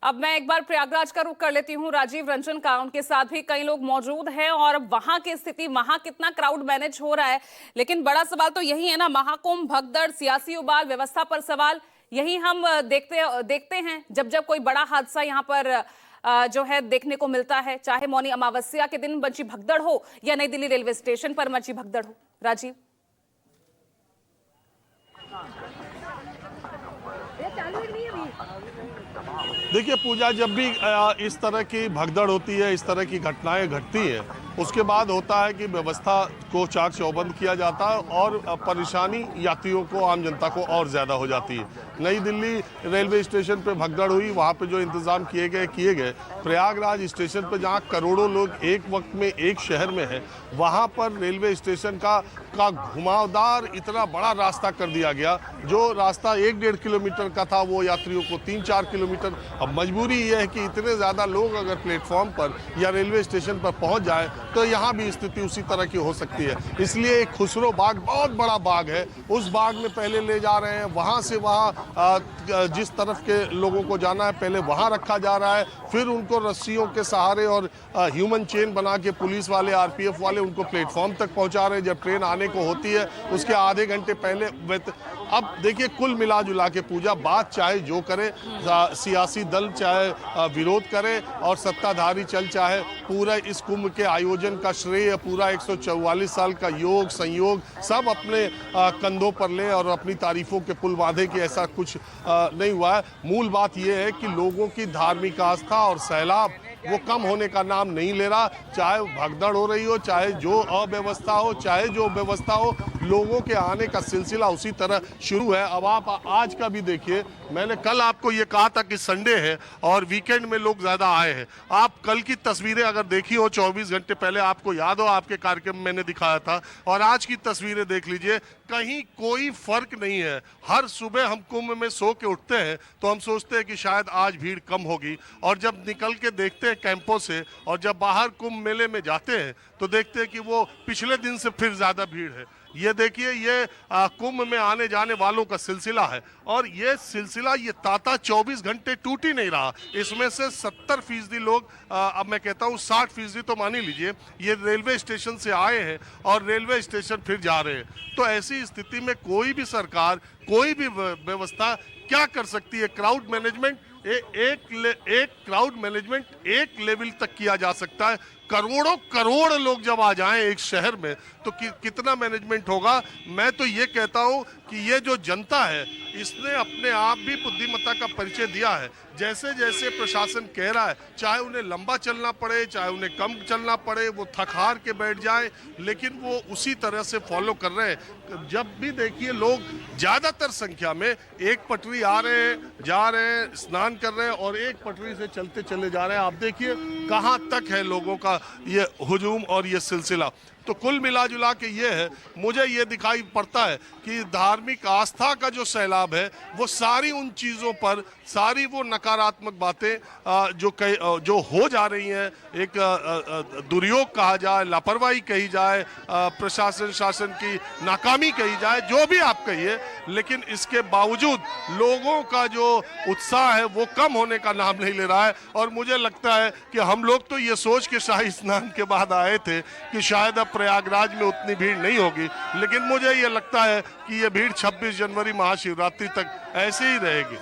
अब मैं एक बार प्रयागराज का रुख कर लेती हूँ राजीव रंजन का। उनके साथ भी कई लोग मौजूद हैं और वहां की स्थिति, वहां कितना क्राउड मैनेज हो रहा है। लेकिन बड़ा सवाल तो यही है ना, महाकुंभ, भगदड़, सियासी उबाल, व्यवस्था पर सवाल, यही हम देखते हैं जब जब कोई बड़ा हादसा यहाँ पर जो है देखने को मिलता है, चाहे मौनी अमावस्या के दिन मची भगदड़ हो या नई दिल्ली रेलवे स्टेशन पर मची भगदड़ हो। राजीव, देखिए पूजा, जब भी इस तरह की भगदड़ होती है, इस तरह की घटनाएं घटती हैं, उसके बाद होता है कि व्यवस्था को चाक चौबंद किया जाता है और परेशानी यात्रियों को, आम जनता को और ज़्यादा हो जाती है। नई दिल्ली रेलवे स्टेशन पे भगदड़ हुई, वहाँ पे जो इंतज़ाम किए गए। प्रयागराज स्टेशन पे जहाँ करोड़ों लोग एक वक्त में एक शहर में हैं, वहाँ पर रेलवे स्टेशन का घुमावदार इतना बड़ा रास्ता कर दिया गया। जो रास्ता 1-1.5 किलोमीटर का था, वो यात्रियों को 3-4 किलोमीटर। अब मजबूरी ये है कि इतने ज़्यादा लोग अगर प्लेटफॉर्म पर या रेलवे स्टेशन पर पहुँच जाए तो यहाँ भी स्थिति उसी तरह की हो सकती है। इसलिए एक खुसरो बाग, बहुत बड़ा बाग है, उस बाग में पहले ले जा रहे हैं, वहाँ से वहाँ जिस तरफ के लोगों को जाना है पहले वहाँ रखा जा रहा है, फिर उनको रस्सियों के सहारे और ह्यूमन चेन बना के पुलिस वाले, आरपीएफ वाले उनको प्लेटफॉर्म तक पहुँचा रहे हैं। जब ट्रेन आने को होती है उसके आधे घंटे पहले। अब देखिए, कुल मिला जुला के पूजा, बात चाहे जो करे, सियासी दल चाहे विरोध करे और सत्ताधारी चल चाहे, पूरा इस कुंभ के आयोजन का श्रेय पूरा 144 साल का योग संयोग सब अपने कंधों पर ले और अपनी तारीफों के पुल बांधे कि ऐसा कुछ नहीं हुआ है। मूल बात यह है कि लोगों की धार्मिक आस्था और सैलाब वो कम होने का नाम नहीं ले रहा। चाहे भगदड़ हो रही हो, चाहे जो अव्यवस्था हो, चाहे जो व्यवस्था हो, लोगों के आने का सिलसिला उसी तरह शुरू है। अब आप आज का भी देखिए, मैंने कल आपको ये कहा था कि संडे है और वीकेंड में लोग ज़्यादा आए हैं। आप कल की तस्वीरें अगर देखी हो 24 घंटे पहले, आपको याद हो आपके कार्यक्रम में मैंने दिखाया था, और आज की तस्वीरें देख लीजिए, कहीं कोई फर्क नहीं है। हर सुबह हम कुंभ में सो के उठते हैं तो हम सोचते हैं कि शायद आज भीड़ कम होगी, और जब निकल के देखते हैं कैंपों से और जब बाहर कुंभ मेले में जाते हैं तो देखते हैं कि वो पिछले दिन से फिर ज़्यादा भीड़ है। ये देखिए, ये कुंभ में आने जाने वालों का सिलसिला है और ये सिलसिला ये ताता 24 घंटे टूट ही नहीं रहा। इसमें से 70% लोग, अब मैं कहता हूँ 60% तो मान ही लीजिए, ये रेलवे स्टेशन से आए हैं और रेलवे स्टेशन फिर जा रहे हैं। तो ऐसी स्थिति में कोई भी सरकार, कोई भी व्यवस्था क्या कर सकती है? क्राउड मैनेजमेंट एक क्राउड मैनेजमेंट एक लेवल तक किया जा सकता है। करोड़ों करोड़ लोग जब आ जाएं एक शहर में तो कितना मैनेजमेंट होगा? मैं तो ये कहता हूं कि ये जो जनता है, इसने अपने आप भी बुद्धिमत्ता का परिचय दिया है। जैसे जैसे प्रशासन कह रहा है, चाहे उन्हें लंबा चलना पड़े, चाहे उन्हें कम चलना पड़े, वो थक हार के बैठ जाए, लेकिन वो उसी तरह से फॉलो कर रहे हैं। जब भी देखिए, लोग ज़्यादातर संख्या में एक पटरी आ रहे हैं, जा रहे हैं, स्नान कर रहे हैं और एक पटरी से चलते चले जा रहे हैं। आप देखिए कहाँ तक है लोगों का ये हुजूम और ये सिलसिला। तो कुल मिला जुला के ये है, मुझे ये दिखाई पड़ता है कि धार्मिक आस्था का जो सैलाब है, वो सारी उन चीज़ों पर, सारी वो नकारात्मक बातें जो हो जा रही हैं, एक दुर्योग कहा जाए, लापरवाही कही जाए, प्रशासन शासन की नाकामी कही जाए, जो भी आप कहिए, लेकिन इसके बावजूद लोगों का जो उत्साह है वो कम होने का नाम नहीं ले रहा है। और मुझे लगता है कि हम लोग तो ये सोच के शाही स्नान के बाद आए थे कि शायद अब प्रयागराज में उतनी भीड़ नहीं होगी, लेकिन मुझे ये लगता है कि ये भीड़ 26 जनवरी महाशिवरात्रि तक ऐसे ही रहेगी।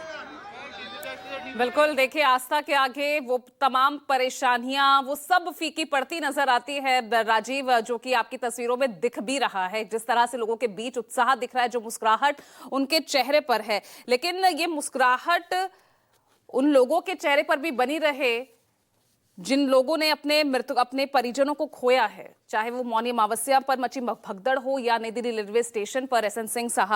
बिल्कुल, देखिए, आस्था के आगे वो तमाम परेशानियां, वो सब फीकी पड़ती नजर आती है राजीव, जो कि आपकी तस्वीरों में दिख भी रहा है। जिस तरह से लोगों के बीच उत्साह दिख रहा है, जो मुस्कुराहट उनके चेहरे पर है, लेकिन ये मुस्कुराहट उन लोगों के चेहरे पर भी बनी रहे जिन लोगों ने अपने परिजनों को खोया है, चाहे वो मौनी अमावस्या पर मची भगदड़ हो या नई दिल्ली रेलवे स्टेशन पर एसएन सिंह साहब